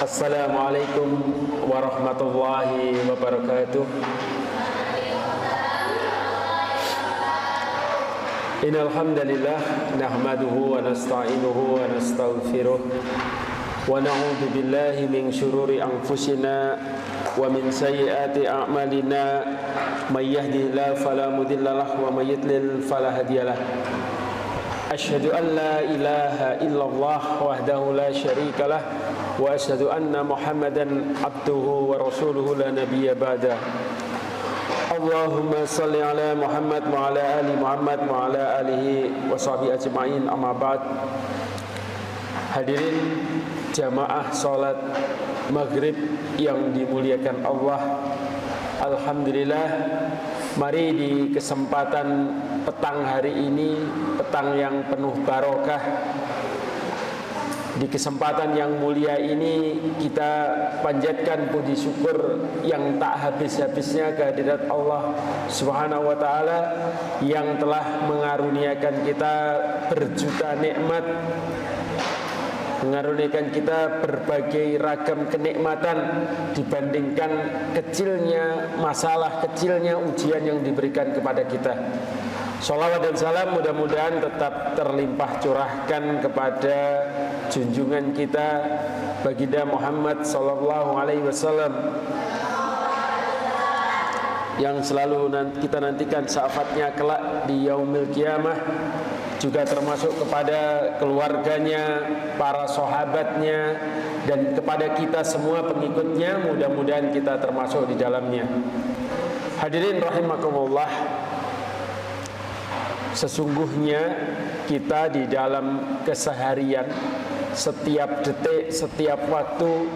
Assalamualaikum warahmatullahi wabarakatuh. Innal hamdalillah nahmaduhu wa nasta'inuhu wa nastaghfiruh wa na'udzu billahi min shururi anfusina wa min sayyiati a'malina may yahdihillahu fala mudilla lahu wa may yudlil fala hadiyalah. Asyhadu an la ilaha illallah wahdahu la syarikalah wa asyhadu anna Muhammadan abduhu wa rasuluhu la nabiyya ba'da. Allahumma salli ala Muhammad wa ala ali Muhammad wa ala alihi wa sahbihi ajma'in, amma ba'd. Hadirin jamaah salat maghrib yang dimuliakan Allah, alhamdulillah, mari di kesempatan petang hari ini, petang yang penuh barokah, di kesempatan yang mulia ini kita panjatkan puji syukur yang tak habis-habisnya kehadirat Allah Subhanahu wa taala yang telah mengaruniakan kita berjuta nikmat, mengaruniakan kita berbagai ragam kenikmatan dibandingkan kecilnya masalah, kecilnya ujian yang diberikan kepada kita. Sholawat dan salam mudah-mudahan tetap terlimpah curahkan kepada junjungan kita baginda Muhammad sallallahu alaihi wasallam yang selalu kita nantikan syafaatnya kelak di yaumil qiyamah, juga termasuk kepada keluarganya, para sahabatnya, dan kepada kita semua pengikutnya, mudah-mudahan kita termasuk di dalamnya. Hadirin rahimakumullah, sesungguhnya kita di dalam keseharian, setiap detik, setiap waktu,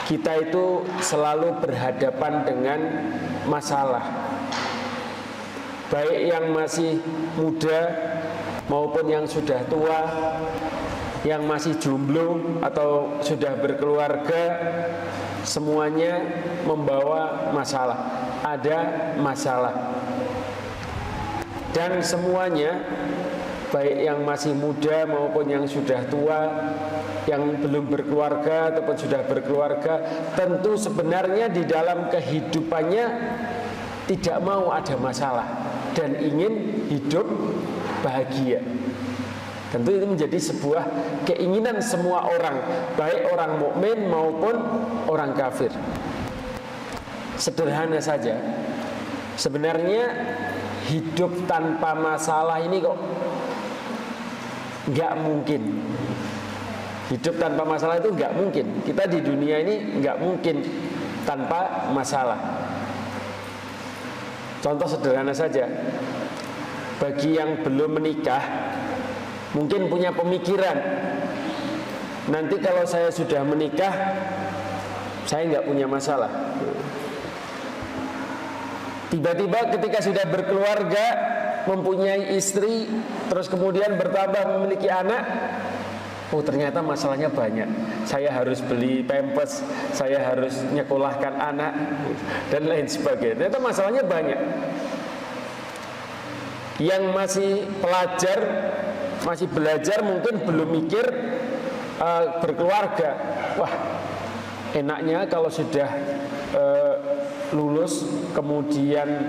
kita itu selalu berhadapan dengan masalah. Baik yang masih muda maupun yang sudah tua, yang masih jomblo atau sudah berkeluarga, semuanya membawa masalah. Ada masalah. Dan semuanya, baik yang masih muda maupun yang sudah tua, yang belum berkeluarga ataupun sudah berkeluarga, tentu sebenarnya di dalam kehidupannya tidak mau ada masalah dan ingin hidup bahagia. Tentu itu menjadi sebuah keinginan semua orang, baik orang mukmin maupun orang kafir. Sederhana saja, sebenarnya hidup tanpa masalah ini kok nggak mungkin. Hidup tanpa masalah itu nggak mungkin. Kita di dunia ini nggak mungkin tanpa masalah. Contoh sederhana saja, bagi yang belum menikah mungkin punya pemikiran, nanti kalau saya sudah menikah saya nggak punya masalah. Tiba-tiba ketika sudah berkeluarga, mempunyai istri, terus kemudian bertambah memiliki anak, oh ternyata masalahnya banyak. Saya harus beli pampers, saya harus nyekolahkan anak, dan lain sebagainya. Ternyata masalahnya banyak. Yang masih pelajar, masih belajar, mungkin belum mikir berkeluarga. Wah, enaknya kalau sudah lulus kemudian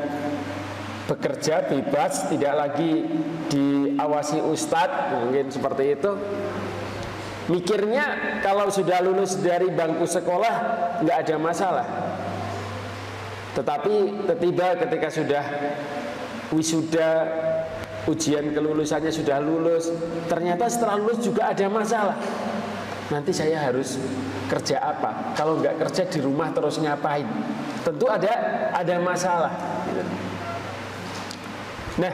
bekerja bebas, tidak lagi diawasi ustadz, mungkin seperti itu. Mikirnya kalau sudah lulus dari bangku sekolah nggak ada masalah. Tetapi tiba ketika sudah wisuda, ujian kelulusannya sudah lulus, ternyata setelah lulus juga ada masalah. Nanti saya harus kerja apa? Kalau nggak kerja di rumah terus ngapain? Tentu ada masalah. Nah,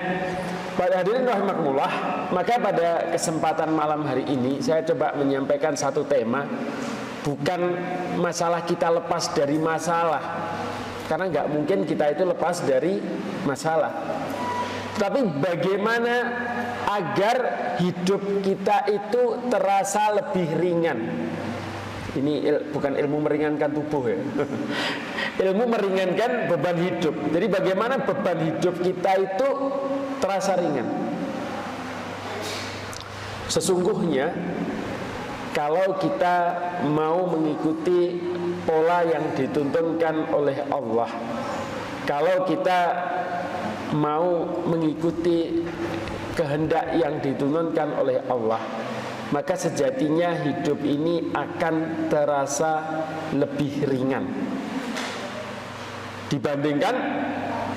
pada hadirin rahimakumullah, maka pada kesempatan malam hari ini saya coba menyampaikan satu tema. Bukan masalah kita lepas dari masalah, karena nggak mungkin kita itu lepas dari masalah. Tapi bagaimana agar hidup kita itu terasa lebih ringan. Ini bukan ilmu meringankan tubuh ya. Ilmu meringankan beban hidup. Jadi bagaimana beban hidup kita itu terasa ringan. Sesungguhnya kalau kita mau mengikuti pola yang dituntunkan oleh Allah, kalau kita mau mengikuti kehendak yang dituntunkan oleh Allah, maka sejatinya hidup ini akan terasa lebih ringan dibandingkan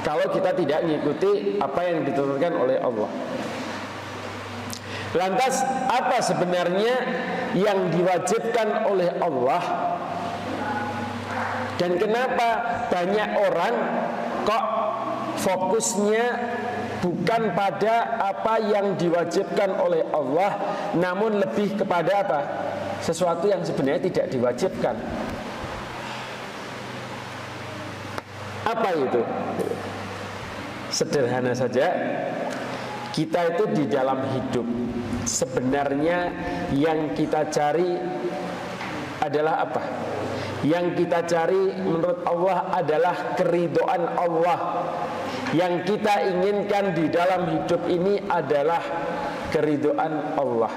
kalau kita tidak mengikuti apa yang dituntunkan oleh Allah. Lantas apa sebenarnya yang diwajibkan oleh Allah? Dan kenapa banyak orang kok fokusnya bukan pada apa yang diwajibkan oleh Allah, namun lebih kepada apa? Sesuatu yang sebenarnya tidak diwajibkan. Apa itu? Sederhana saja, kita itu di dalam hidup sebenarnya yang kita cari adalah apa? Yang kita cari menurut Allah adalah keridhaan Allah. Yang kita inginkan di dalam hidup ini adalah keridhaan Allah.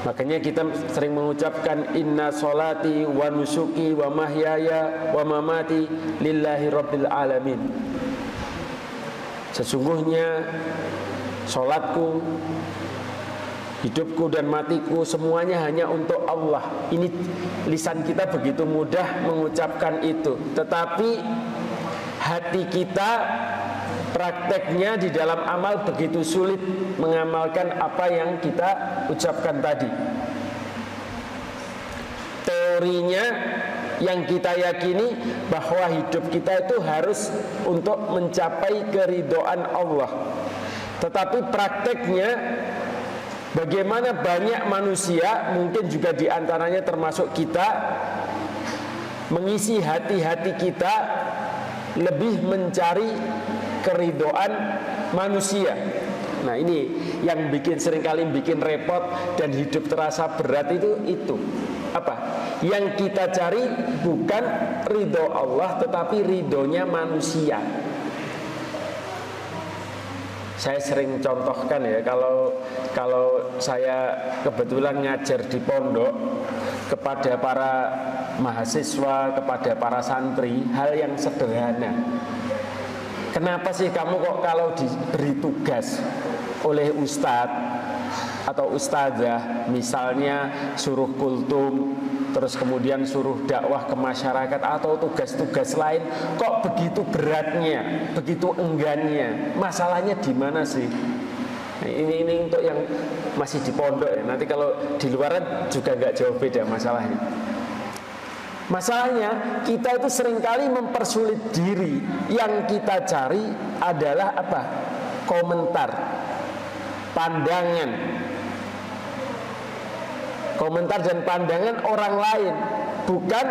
Makanya kita sering mengucapkan inna sholati wa nusuki wa mahyaya wa mamati lillahi rabbil alamin. Sesungguhnya sholatku, hidupku dan matiku semuanya hanya untuk Allah. Ini lisan kita begitu mudah mengucapkan itu, tetapi hati kita prakteknya di dalam amal begitu sulit mengamalkan apa yang kita ucapkan tadi. Teorinya yang kita yakini bahwa hidup kita itu harus untuk mencapai keridhaan Allah, tetapi prakteknya bagaimana banyak manusia, mungkin juga diantaranya termasuk kita, mengisi hati-hati kita lebih mencari keridhaan manusia. Nah ini yang seringkali bikin repot dan hidup terasa berat itu. Apa? Yang kita cari bukan ridho Allah, tetapi ridhonya manusia. Saya sering contohkan ya, kalau saya kebetulan ngajar di pondok kepada para mahasiswa, kepada para santri, hal yang sederhana. Kenapa sih kamu kok kalau diberi tugas oleh ustadz atau ustazah, misalnya suruh kultum, terus kemudian suruh dakwah ke masyarakat atau tugas-tugas lain, kok begitu beratnya, begitu enggannya? Masalahnya di mana sih? Nah, ini untuk yang masih di pondok ya. Nanti kalau di luaran juga nggak jauh beda masalahnya. Masalahnya kita itu seringkali mempersulit diri. Yang kita cari adalah apa? Komentar, pandangan, komentar dan pandangan orang lain, bukan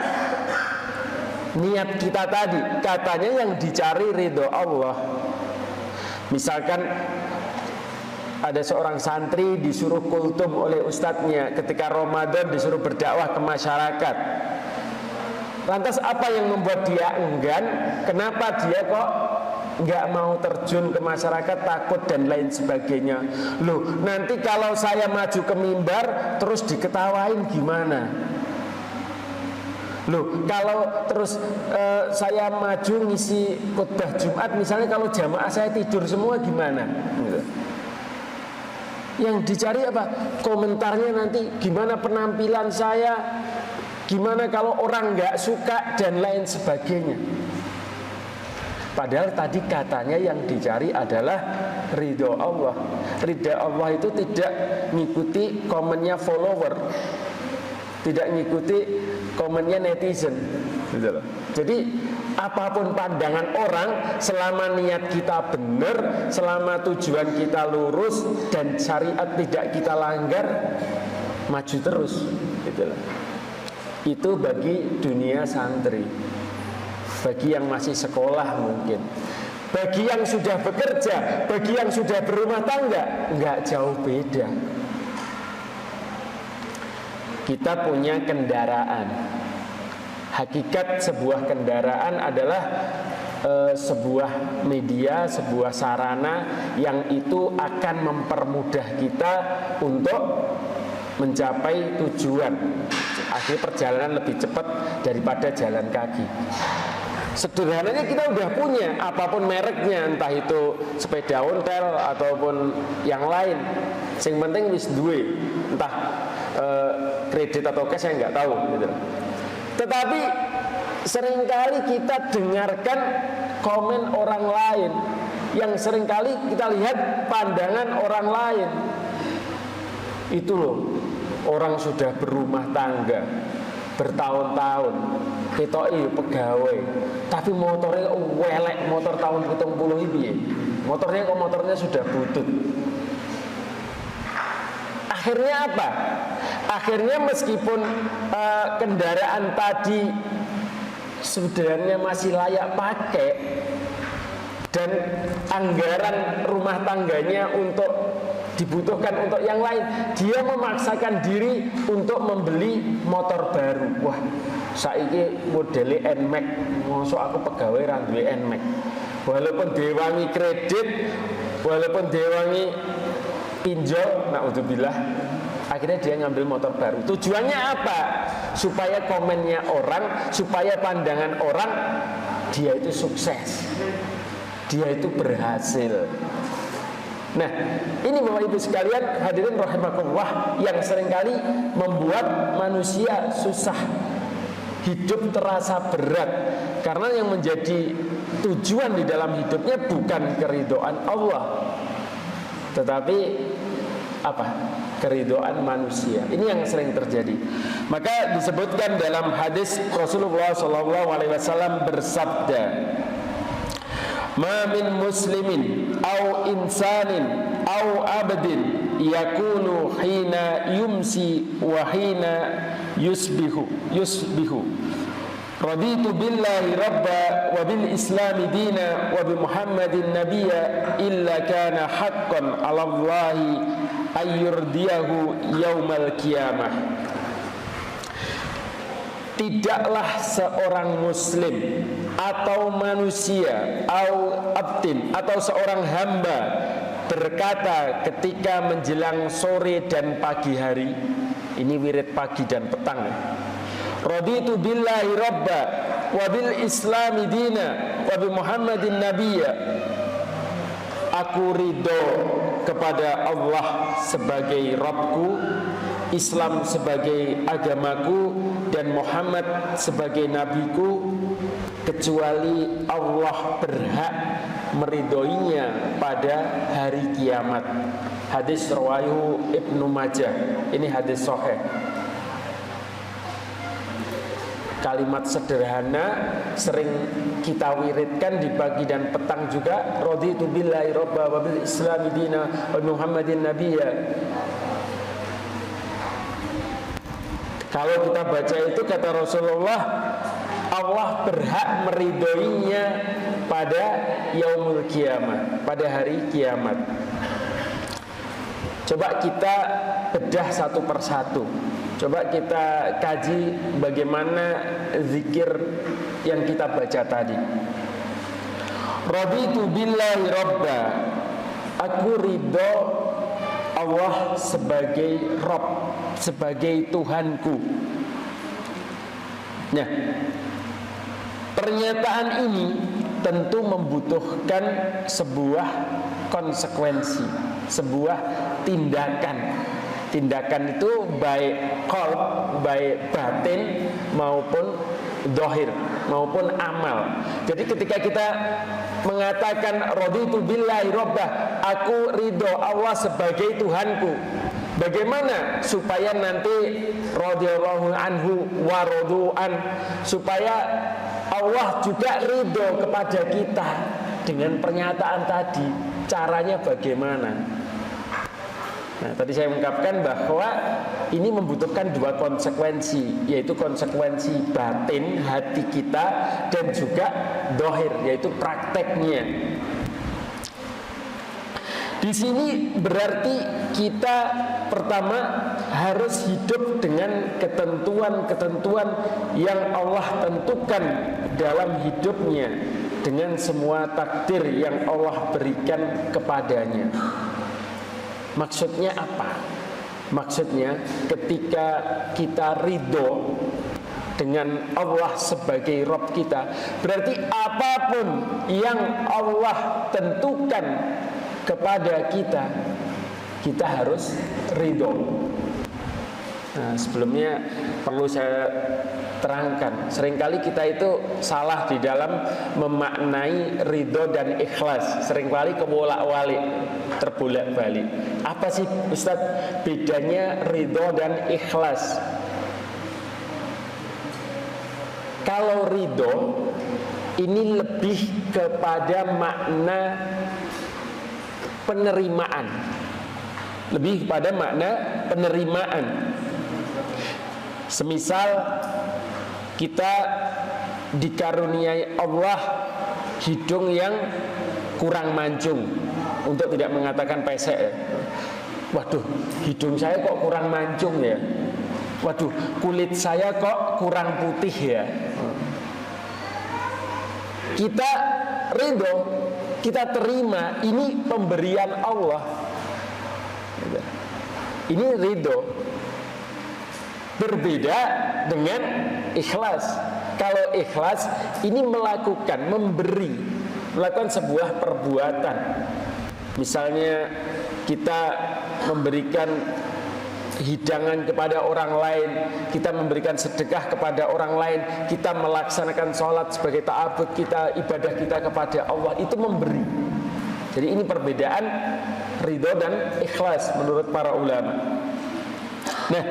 niat kita tadi. Katanya yang dicari ridho Allah. Misalkan ada seorang santri disuruh kultum oleh ustadznya ketika Ramadan, disuruh berdakwah ke masyarakat. Lantas apa yang membuat dia enggan? Kenapa dia kok nggak mau terjun ke masyarakat, takut dan lain sebagainya? Loh, nanti kalau saya maju ke mimbar terus diketawain gimana? Loh, kalau terus saya maju ngisi khutbah Jumat, misalnya kalau jamaah saya tidur semua gimana? Gitu. Yang dicari apa? Komentarnya nanti gimana penampilan saya, gimana kalau orang nggak suka dan lain sebagainya. Padahal tadi katanya yang dicari adalah ridho Allah. Ridho Allah itu tidak mengikuti komennya follower, tidak mengikuti komennya netizen, gitu loh. Jadi apapun pandangan orang, selama niat kita benar, selama tujuan kita lurus dan syariat tidak kita langgar, maju terus, gitu loh. Itu bagi dunia santri. Bagi yang masih sekolah mungkin, bagi yang sudah bekerja, bagi yang sudah berumah tangga, nggak jauh beda. Kita punya kendaraan. Hakikat sebuah kendaraan adalah sebuah media, sebuah sarana yang itu akan mempermudah kita untuk mencapai tujuan. Akhirnya perjalanan lebih cepat daripada jalan kaki. Sederhananya kita udah punya apapun mereknya, entah itu sepeda ontel ataupun yang lain. Yang penting wis duwe, entah kredit atau cash saya nggak tahu gitu. Tetapi seringkali kita dengarkan komen orang lain, yang seringkali kita lihat pandangan orang lain. Itu loh, orang sudah berumah tangga bertahun-tahun, ketoke pegawai, tapi motornya welek, motor tahun 70 ini. Motornya sudah butut. Akhirnya apa? Akhirnya meskipun kendaraan tadi sebenarnya masih layak pakai dan anggaran rumah tangganya dibutuhkan untuk yang lain, dia memaksakan diri untuk membeli motor baru. Wah, saiki modelnya NMAX, mosok aku pegawai ra duwe NMAX. Walaupun diwangi kredit, walaupun diwangi pinjol, naudzubillah, akhirnya dia ngambil motor baru. Tujuannya apa? Supaya komennya orang, supaya pandangan orang, dia itu sukses, dia itu berhasil. Nah, ini Bapak Ibu sekalian, hadirin rahimakumullah, yang seringkali membuat manusia susah, hidup terasa berat. Karena yang menjadi tujuan di dalam hidupnya bukan keridhaan Allah, tetapi apa? Keridhaan manusia. Ini yang sering terjadi. Maka disebutkan dalam hadis Rasulullah SAW bersabda, "Ma min muslimin au insanin au abdin yakunu hina yumsi wa hina yusbihu raditu billahi rabba wa bil islami dina wa bi muhammadin nabiyya illa kana haqqan 'ala Allahi ayyurdiyahu yaumal qiyamah." Tidaklah seorang muslim atau manusia atau abdin atau seorang hamba berkata ketika menjelang sore dan pagi hari, ini wirid pagi dan petang, raditu billahi rabba wa bil islami dina wa bi muhammadin nabiyya, aku ridho kepada Allah sebagai Rabbku, Islam sebagai agamaku, dan Muhammad sebagai nabiku, kecuali Allah berhak meridhoinya pada hari kiamat. Hadis riwayat Ibnu Majah. Ini hadis sahih. Kalimat sederhana sering kita wiridkan di pagi dan petang juga, raditu billahi rabba wa bil islami dina wa muhammadin nabiyya. Kalau kita baca itu, kata Rasulullah, Allah berhak meridhoinya pada yaumul kiamat, pada hari kiamat. Coba kita bedah satu persatu. Coba kita kaji bagaimana zikir yang kita baca tadi. Raditu billahi rabba, aku ridho Allah sebagai Rabb, sebagai Tuhanku. Nah, pernyataan ini tentu membutuhkan sebuah konsekuensi, sebuah tindakan. Tindakan itu baik qalb, baik batin maupun dohir, maupun amal. Jadi ketika kita mengatakan raditu billahi rabbah, aku ridho Allah sebagai Tuhanku, bagaimana supaya nanti radhiyallahu anhu wa radu'an, supaya Allah juga ridho kepada kita dengan pernyataan tadi? Caranya bagaimana? Nah, tadi saya mengungkapkan bahwa ini membutuhkan dua konsekuensi, yaitu konsekuensi batin hati kita dan juga dohir, yaitu prakteknya. Di sini berarti kita pertama harus hidup dengan ketentuan-ketentuan yang Allah tentukan dalam hidupnya, dengan semua takdir yang Allah berikan kepadanya. Maksudnya apa? Maksudnya ketika kita ridho dengan Allah sebagai Rabb kita, berarti apapun yang Allah tentukan kepada kita, kita harus ridho. Nah, sebelumnya perlu saya terangkan, seringkali kita itu salah di dalam memaknai ridho dan ikhlas. Seringkali kebolak-balik, terbolak-balik. Apa sih Ustadz bedanya ridho dan ikhlas? Kalau ridho ini lebih kepada makna penerimaan, lebih kepada makna penerimaan. Semisal kita dikaruniai Allah hidung yang kurang mancung, untuk tidak mengatakan pesek ya. Waduh, hidung saya kok kurang mancung ya. Waduh, kulit saya kok kurang putih ya. Kita ridho, kita terima, ini pemberian Allah. Ini ridho. Berbeda dengan ikhlas. Kalau ikhlas ini melakukan, memberi, melakukan sebuah perbuatan. Misalnya kita memberikan hidangan kepada orang lain, kita memberikan sedekah kepada orang lain, kita melaksanakan sholat sebagai ta'abud kita, ibadah kita kepada Allah, itu memberi. Jadi ini perbedaan ridho dan ikhlas menurut para ulama. Nah,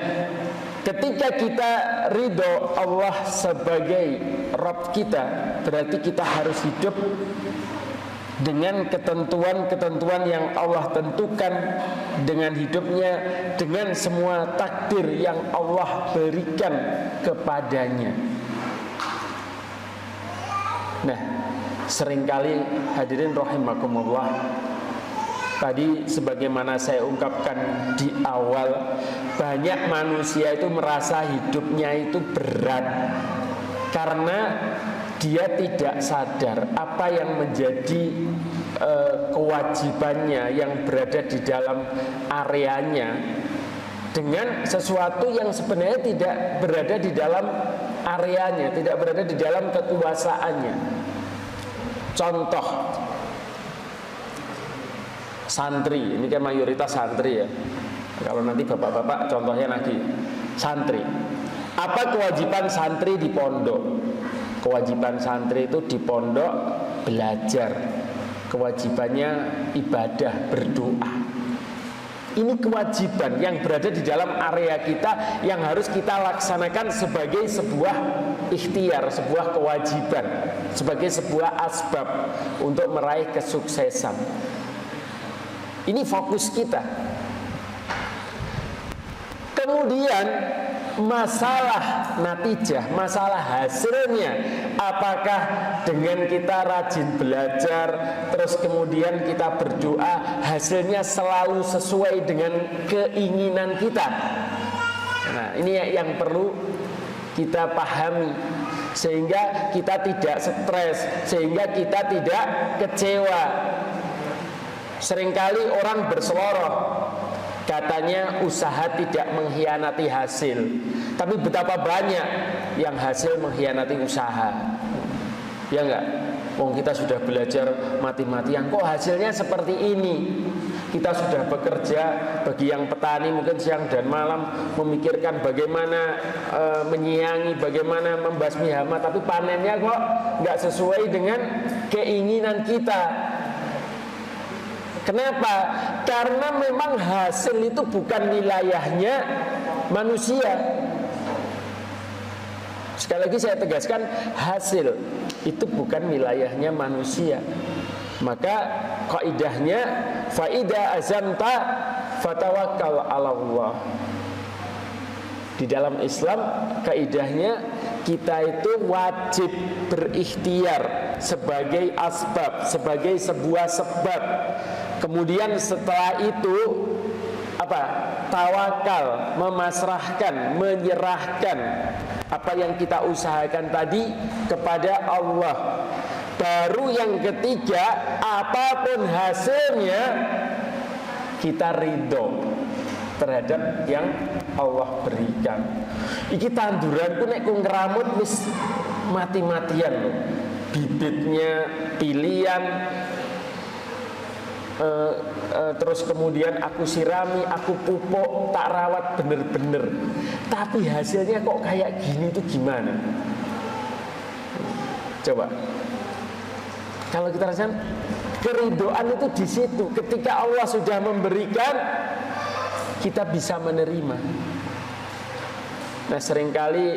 ketika kita ridho Allah sebagai Rabb kita, berarti kita harus hidup dengan ketentuan-ketentuan yang Allah tentukan, dengan hidupnya, dengan semua takdir yang Allah berikan kepadanya. Nah, seringkali hadirin rahimakumullah, tadi sebagaimana saya ungkapkan di awal, banyak manusia itu merasa hidupnya itu berat karena dia tidak sadar apa yang menjadi kewajibannya yang berada di dalam areanya dengan sesuatu yang sebenarnya tidak berada di dalam areanya, tidak berada di dalam kekuasaannya. Contoh, santri, ini kan mayoritas santri ya. Kalau nanti bapak-bapak contohnya lagi santri. Apa kewajiban santri di pondok? Kewajiban santri itu di pondok belajar. Kewajibannya ibadah, berdoa. Ini kewajiban yang berada di dalam area kita yang harus kita laksanakan sebagai sebuah ikhtiar, sebuah kewajiban, sebagai sebuah asbab untuk meraih kesuksesan. Ini fokus kita. Kemudian masalah natijah, masalah hasilnya, apakah dengan kita rajin belajar terus kemudian kita berdoa, hasilnya selalu sesuai dengan keinginan kita. Nah, ini yang perlu kita pahami, sehingga kita tidak stres, sehingga kita tidak kecewa. Seringkali orang berseloroh, katanya usaha tidak mengkhianati hasil, tapi betapa banyak yang hasil mengkhianati usaha. Ya enggak? Wong kita sudah belajar mati-matian, kok hasilnya seperti ini. Kita sudah bekerja, bagi yang petani mungkin siang dan malam memikirkan bagaimana menyiangi, bagaimana membasmi hama, tapi panennya kok enggak sesuai dengan keinginan kita. Kenapa? Karena memang hasil itu bukan wilayahnya manusia. Sekali lagi saya tegaskan, hasil itu bukan wilayahnya manusia. Maka kaidahnya faida azamta fatawakkal 'ala Allah. Di dalam Islam kaidahnya kita itu wajib berikhtiar sebagai asbab, sebagai sebuah sebab. Kemudian setelah itu apa? Tawakal, memasrahkan, menyerahkan apa yang kita usahakan tadi kepada Allah. Baru yang ketiga, apapun hasilnya kita ridho. terhadap yang Allah berikan. Iki tanduranku nek ku ngeramut wis mati-matian loh. Bibitnya pilihan, terus kemudian aku sirami, aku pupuk, tak rawat bener-bener. Tapi hasilnya kok kayak gini itu gimana? Coba. Kalau kita rasakan keridhaan itu di situ. Ketika Allah sudah memberikan, kita bisa menerima. Nah, seringkali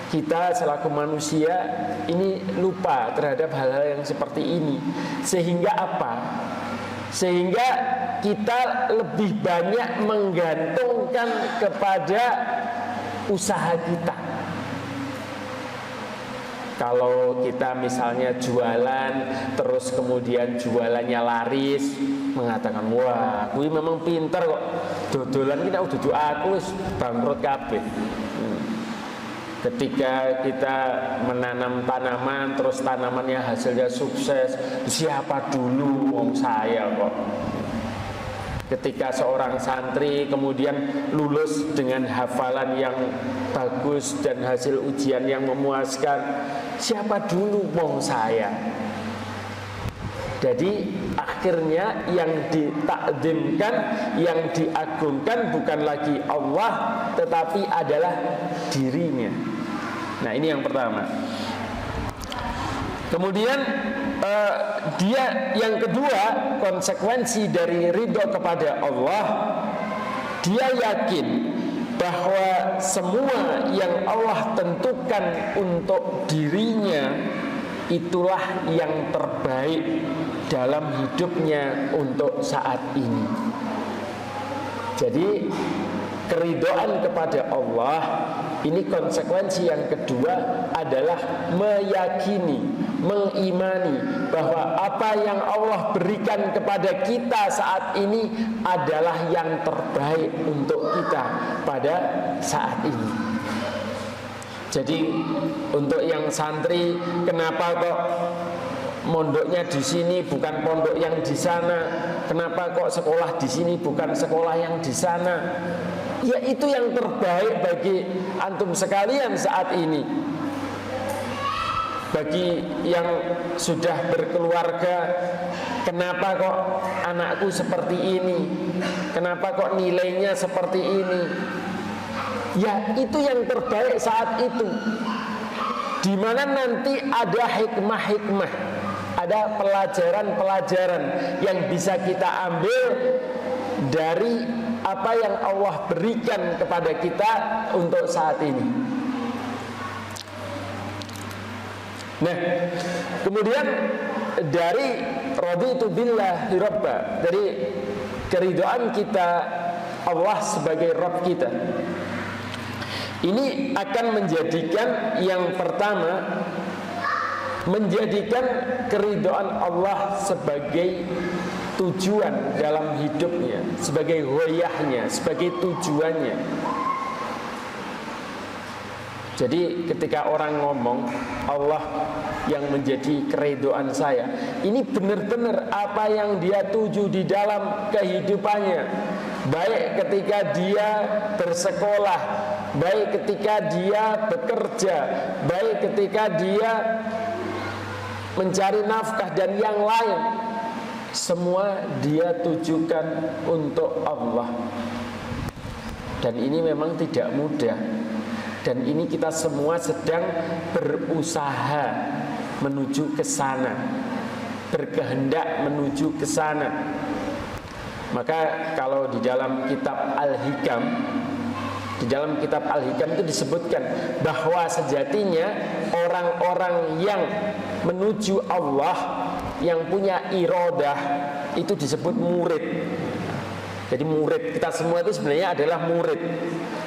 kita selaku manusia ini lupa terhadap hal-hal yang seperti ini. Sehingga apa? Sehingga kita lebih banyak menggantungkan kepada usaha kita. Kalau kita misalnya jualan, terus kemudian jualannya laris, mengatakan, wah, aku memang pinter kok, dodolan kita udah aku bangkrut kabeh. Ketika kita menanam tanaman, terus tanamannya hasilnya sukses, siapa dulu wong saya kok. Ketika seorang santri kemudian lulus dengan hafalan yang bagus dan hasil ujian yang memuaskan, siapa dulu wong saya. Jadi akhirnya yang ditakdimkan, yang diagungkan bukan lagi Allah, tetapi adalah dirinya. Nah, ini yang pertama. Kemudian dia yang kedua, konsekuensi dari ridho kepada Allah, dia yakin bahwa semua yang Allah tentukan untuk dirinya itulah yang terbaik dalam hidupnya untuk saat ini. Jadi keridhaan kepada Allah ini konsekuensi yang kedua adalah meyakini, mengimani bahwa apa yang Allah berikan kepada kita saat ini adalah yang terbaik untuk kita pada saat ini. Jadi untuk yang santri, kenapa kok mondoknya di sini bukan pondok yang di sana? Kenapa kok sekolah di sini bukan sekolah yang di sana? Ya itu yang terbaik bagi antum sekalian saat ini. Bagi yang sudah berkeluarga, kenapa kok anakku seperti ini? Kenapa kok nilainya seperti ini? Ya itu yang terbaik saat itu. Di mana nanti ada hikmah-hikmah, ada pelajaran-pelajaran yang bisa kita ambil dari apa yang Allah berikan kepada kita untuk saat ini. Nah, kemudian dari raditu billahi rabba, dari keridhaan kita Allah sebagai Rabb kita, ini akan menjadikan yang pertama, menjadikan keridhaan Allah sebagai tujuan dalam hidupnya, sebagai ghoyahnya, sebagai tujuannya. Jadi ketika orang ngomong Allah yang menjadi keridhaan saya, ini benar-benar apa yang dia tuju di dalam kehidupannya, baik ketika dia bersekolah, baik ketika dia bekerja, baik ketika dia mencari nafkah dan yang lain, semua dia tujukan untuk Allah. Dan ini memang tidak mudah. Dan ini kita semua sedang berusaha menuju ke sana, berkehendak menuju ke sana. Maka kalau di dalam kitab Al-Hikam, di dalam kitab Al-Hikam itu disebutkan bahwa sejatinya orang-orang yang menuju Allah, yang punya iradah, itu disebut murid. Jadi murid, kita semua itu sebenarnya adalah murid.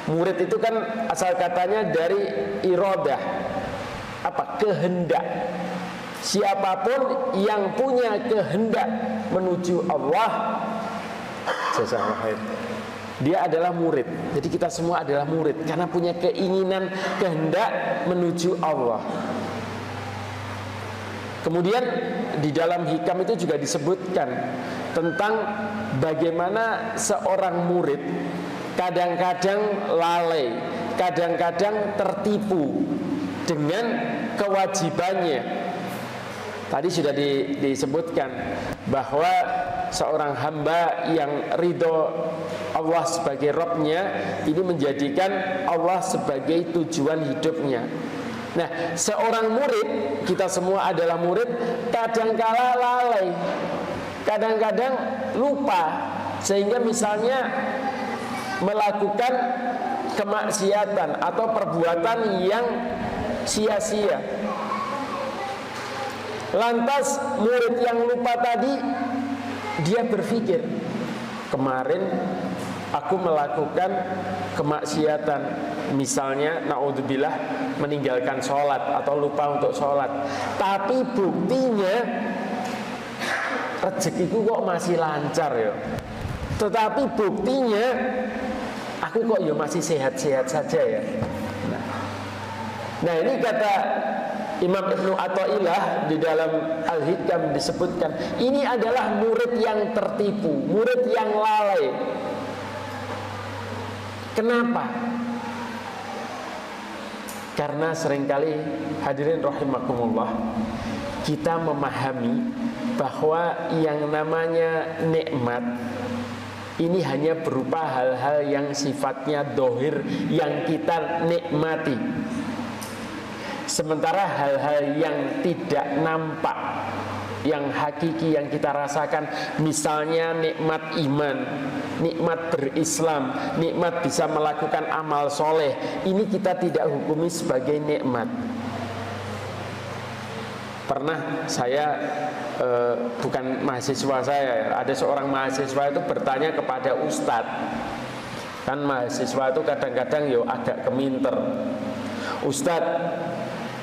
Murid itu kan asal katanya dari iradah, apa? Kehendak. Siapapun yang punya kehendak menuju Allah, jazakallahu, dia adalah murid. Jadi kita semua adalah murid karena punya keinginan, kehendak menuju Allah. Kemudian di dalam hikam itu juga disebutkan tentang bagaimana seorang murid kadang-kadang lalai, kadang-kadang tertipu dengan kewajibannya. Tadi sudah disebutkan bahwa seorang hamba yang ridho Allah sebagai Rabb-nya ini menjadikan Allah sebagai tujuan hidupnya. Nah, seorang murid, kita semua adalah murid, kadangkala lalai, kadang-kadang lupa, sehingga misalnya melakukan kemaksiatan atau perbuatan yang sia-sia. Lantas murid yang lupa tadi, dia berpikir, kemarin aku melakukan kemaksiatan, misalnya naudzubillah meninggalkan sholat atau lupa untuk sholat, tapi buktinya rezekiku kok masih lancar ya. Tetapi buktinya aku kok ya masih sehat-sehat saja ya. Nah ini kata Imam Ibnu Athaillah di dalam Al-Hikam disebutkan, ini adalah murid yang tertipu, murid yang lalai. Kenapa? Karena seringkali, hadirin rahimakumullah, kita memahami bahwa yang namanya nikmat ini hanya berupa hal-hal yang sifatnya dohir, yang kita nikmati. Sementara hal-hal yang tidak nampak, yang hakiki, yang kita rasakan, misalnya nikmat iman, nikmat berislam, nikmat bisa melakukan amal soleh, ini kita tidak hukumi sebagai nikmat. Pernah saya, bukan mahasiswa saya, ada seorang mahasiswa itu bertanya kepada ustadz. Kan mahasiswa itu kadang-kadang yo agak keminter. Ustadz,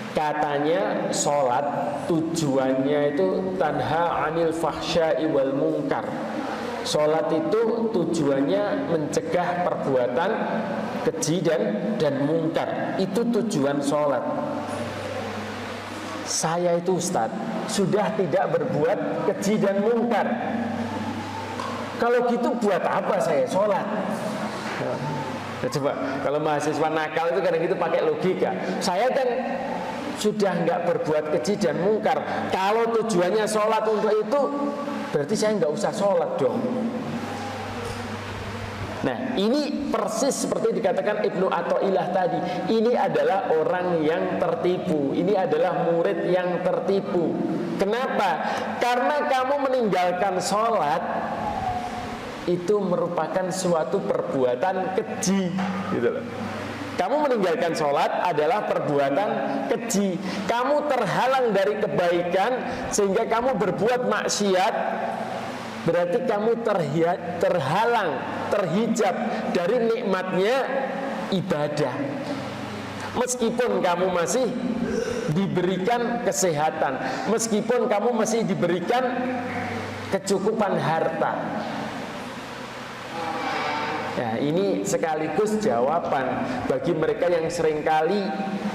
katanya sholat tujuannya itu tanha anil fahsya'i wal munkar. Sholat itu tujuannya mencegah perbuatan keji dan munkar. Itu tujuan sholat. Saya itu Ustadz sudah tidak berbuat keji dan munkar. Kalau gitu buat apa saya sholat? Nah, coba kalau mahasiswa nakal itu kadang gitu pakai logika. Saya kan sudah nggak berbuat keji dan mungkar. Kalau tujuannya sholat untuk itu, berarti saya nggak usah sholat dong. Nah, ini persis seperti dikatakan Ibnu Athaillah tadi. Ini adalah orang yang tertipu. Ini adalah murid yang tertipu. Kenapa? Karena kamu meninggalkan sholat itu merupakan suatu perbuatan keji, gitu loh. Kamu meninggalkan sholat adalah perbuatan keji. Kamu terhalang dari kebaikan sehingga kamu berbuat maksiat. Berarti kamu terhalang, terhijab dari nikmatnya ibadah. Meskipun kamu masih diberikan kesehatan, meskipun kamu masih diberikan kecukupan harta. Nah, ini sekaligus jawaban bagi mereka yang seringkali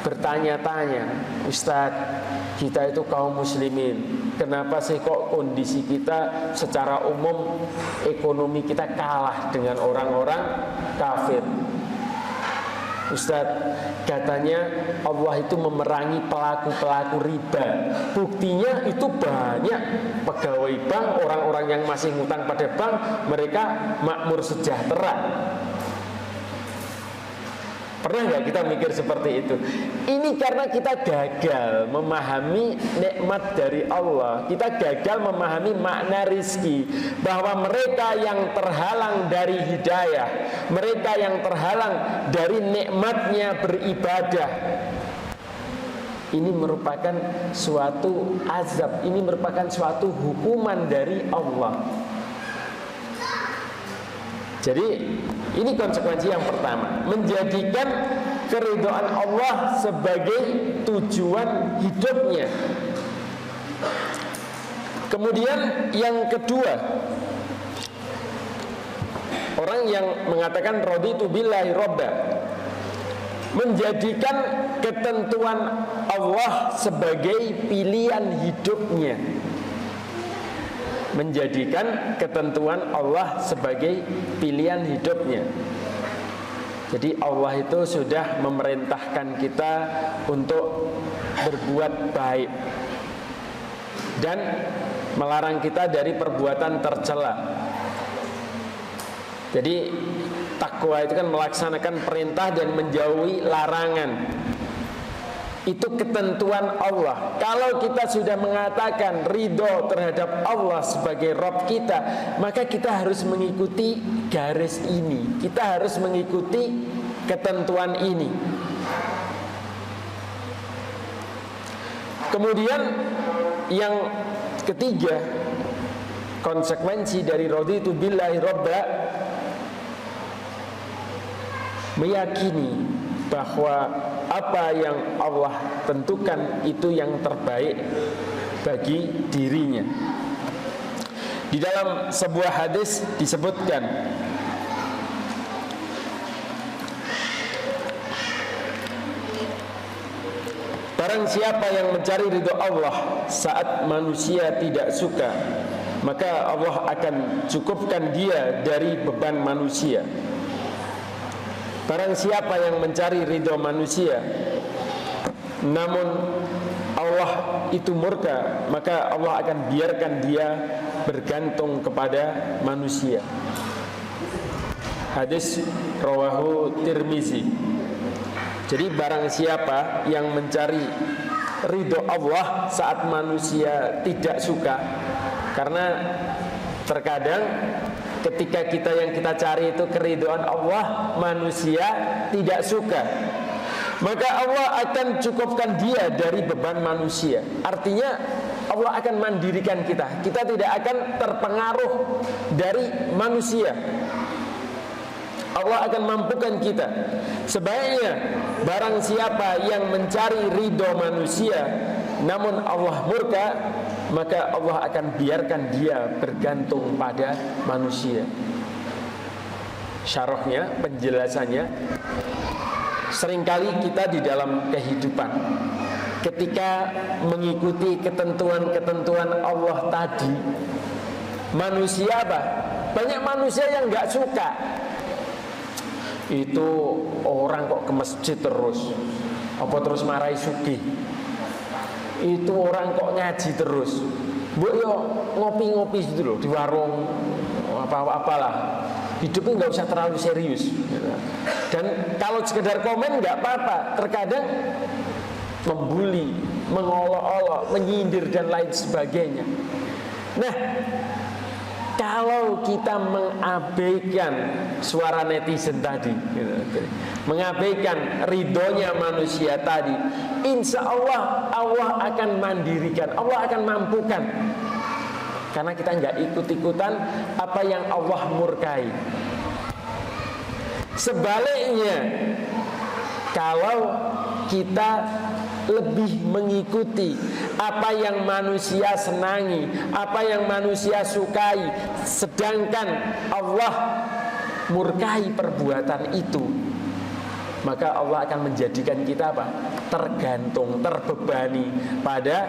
bertanya-tanya, Ustadz, kita itu kaum muslimin, kenapa sih kok kondisi kita secara umum ekonomi kita kalah dengan orang-orang kafir? Ustadz, katanya Allah itu memerangi pelaku-pelaku riba. Buktinya itu banyak pegawai bank, orang-orang yang masih ngutang pada bank, mereka makmur sejahtera. Pernah nggak kita mikir seperti itu? Ini karena kita gagal memahami nikmat dari Allah. Kita gagal memahami makna rizki. Bahwa mereka yang terhalang dari hidayah, mereka yang terhalang dari nikmatnya beribadah, ini merupakan suatu azab, ini merupakan suatu hukuman dari Allah. Jadi ini konsekuensi yang pertama, menjadikan keridhaan Allah sebagai tujuan hidupnya. Kemudian yang kedua, orang yang mengatakan raditu billahi robba, menjadikan ketentuan Allah sebagai pilihan hidupnya. Menjadikan ketentuan Allah sebagai pilihan hidupnya. Jadi Allah itu sudah memerintahkan kita untuk berbuat baik dan melarang kita dari perbuatan tercela. Jadi takwa itu kan melaksanakan perintah dan menjauhi larangan. Itu ketentuan Allah. Kalau kita sudah mengatakan ridho terhadap Allah sebagai Rabb kita, maka kita harus mengikuti garis ini. Kita harus mengikuti ketentuan ini. Kemudian yang ketiga, konsekuensi dari raditu billahi rabba, meyakini bahwa apa yang Allah tentukan itu yang terbaik bagi dirinya. Di dalam sebuah hadis disebutkan, barang siapa yang mencari ridho Allah saat manusia tidak suka, maka Allah akan cukupkan dia dari beban manusia. Barang siapa yang mencari ridho manusia namun Allah itu murka, maka Allah akan biarkan dia bergantung kepada manusia. Hadis rawahu Tirmizi. Jadi barang siapa yang mencari ridho Allah saat manusia tidak suka, karena terkadang ketika yang kita cari itu keridhaan Allah, manusia tidak suka, maka Allah akan cukupkan dia dari beban manusia. Artinya Allah akan mandirikan kita. Kita tidak akan terpengaruh dari manusia. Allah akan mampukan kita. Sebaiknya barang siapa yang mencari ridho manusia namun Allah murka, maka Allah akan biarkan dia bergantung pada manusia. Syarahnya, penjelasannya, seringkali kita di dalam kehidupan ketika mengikuti ketentuan-ketentuan Allah tadi, manusia apa? Banyak manusia yang nggak suka. Itu orang kok ke masjid terus, apa terus marahi sugih. Itu orang kok ngaji terus, mbok yo ngopi-ngopi gitu loh di warung, apa-apalah. Hidupnya nggak usah terlalu serius. Dan kalau sekedar komen nggak apa-apa. Terkadang membuli, mengolok-olok, menyindir dan lain sebagainya. Nah, kalau kita mengabaikan suara netizen tadi, mengabaikan ridhonya manusia tadi, insya Allah Allah akan mandirikan, Allah akan mampukan. Karena kita nggak ikut-ikutan apa yang Allah murkai. Sebaliknya, kalau kita lebih mengikuti apa yang manusia senangi, apa yang manusia sukai, sedangkan Allah murkai perbuatan itu, maka Allah akan menjadikan kita apa? Tergantung, terbebani pada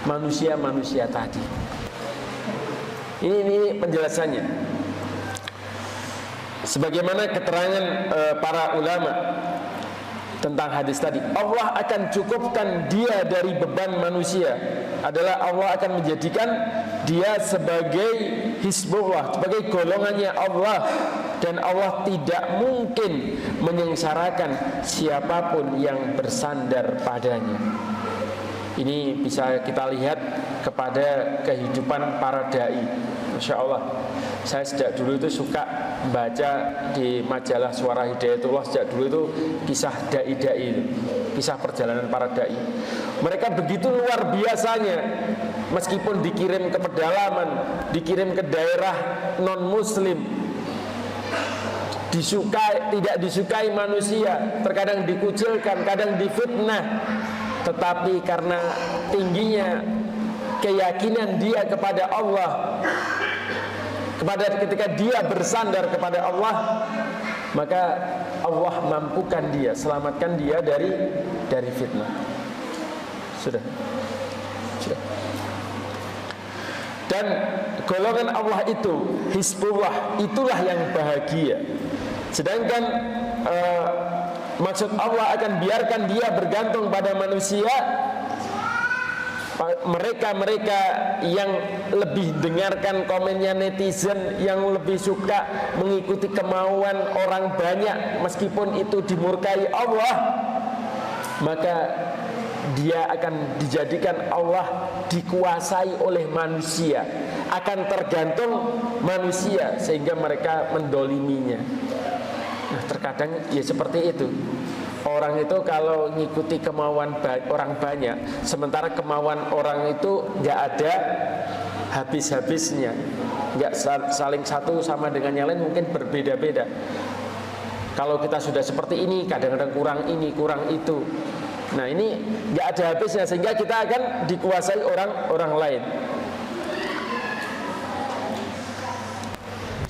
manusia-manusia tadi. Ini penjelasannya. Sebagaimana keterangan para ulama tentang hadis tadi, Allah akan cukupkan dia dari beban manusia, adalah Allah akan menjadikan dia sebagai Hizbullah, sebagai golongannya Allah, dan Allah tidak mungkin menyengsarakan siapapun yang bersandar padanya. Ini bisa kita lihat kepada kehidupan para dai. Masya Allah, saya sejak dulu itu suka baca di majalah Suara Hidayatullah. Sejak dulu itu kisah dai-dai itu, kisah perjalanan para dai. Mereka begitu luar biasanya, meskipun dikirim ke pedalaman, dikirim ke daerah non-muslim, tidak disukai manusia, terkadang dikucilkan, kadang difitnah, tetapi karena tingginya keyakinan dia kepada Allah, ketika dia bersandar kepada Allah, maka Allah mampukan dia, selamatkan dia dari fitnah. Sudah. Dan golongan Allah itu, Hizbullah, itulah yang bahagia. Sedangkan maksud Allah akan biarkan dia bergantung pada manusia, mereka-mereka yang lebih dengarkan komennya netizen, yang lebih suka mengikuti kemauan orang banyak meskipun itu dimurkai Allah, maka dia akan dijadikan Allah dikuasai oleh manusia, akan tergantung manusia sehingga mereka mendoliminya. Nah, terkadang ya seperti itu. Orang itu kalau ngikuti kemauan orang banyak, sementara kemauan orang itu nggak ada habis-habisnya, nggak saling satu sama dengan yang lain, mungkin berbeda-beda. Kalau kita sudah seperti ini, kadang-kadang kurang ini, kurang itu. Nah, ini nggak ada habisnya, sehingga kita akan dikuasai orang lain.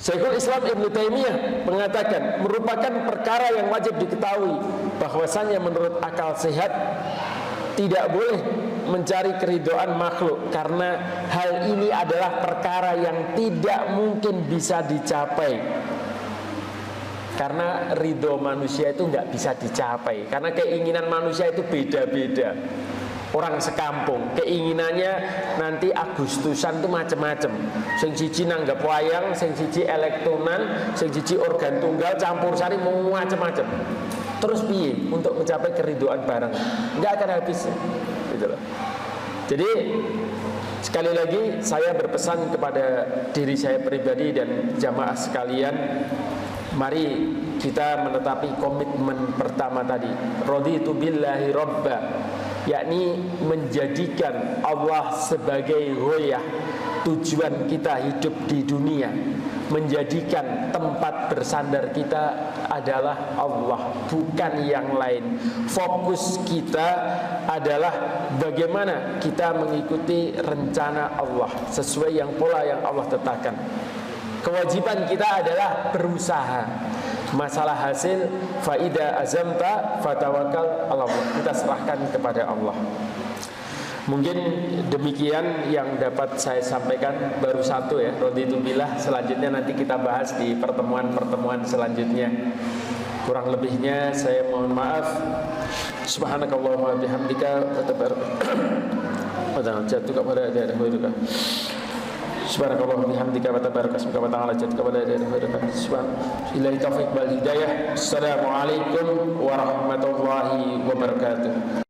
Syekhul Islam Ibnu Taimiyah mengatakan merupakan perkara yang wajib diketahui bahwasannya menurut akal sehat tidak boleh mencari keridhaan makhluk, karena hal ini adalah perkara yang tidak mungkin bisa dicapai. Karena ridho manusia itu nggak bisa dicapai, karena keinginan manusia itu beda-beda. Orang sekampung keinginannya nanti Agustusan itu macam-macam. Sing siji nanggap wayang, sing siji elektronan, sing siji organ tunggal, campur sari, macam-macam. Terus piye untuk mencapai keridhaan bareng? Nggak akan habis, gitu loh. Jadi sekali lagi saya berpesan kepada diri saya pribadi dan jamaah sekalian, mari kita menetapi komitmen pertama tadi, raditu billahi robba, yakni menjadikan Allah sebagai ghoyah, tujuan kita hidup di dunia, menjadikan tempat bersandar kita adalah Allah, bukan yang lain. Fokus kita adalah bagaimana kita mengikuti rencana Allah sesuai yang pola yang Allah tetapkan. Kewajiban kita adalah berusaha. Masalah hasil, faida azamta fatawakal Allah, kita serahkan kepada Allah. Mungkin demikian yang dapat saya sampaikan, baru satu ya, raditu billah. Selanjutnya nanti kita bahas di pertemuan-pertemuan selanjutnya. Kurang lebihnya saya mohon maaf. Subhanakallahumma bihamdika wa tabaraka jatuh kepada daerah hidupka. Subhanallah bihamdika wa tabaraka ismuka wa ta'ala jadduka wa la ilaha illa anta subhanaka. Assalamualaikum warahmatullahi wabarakatuh.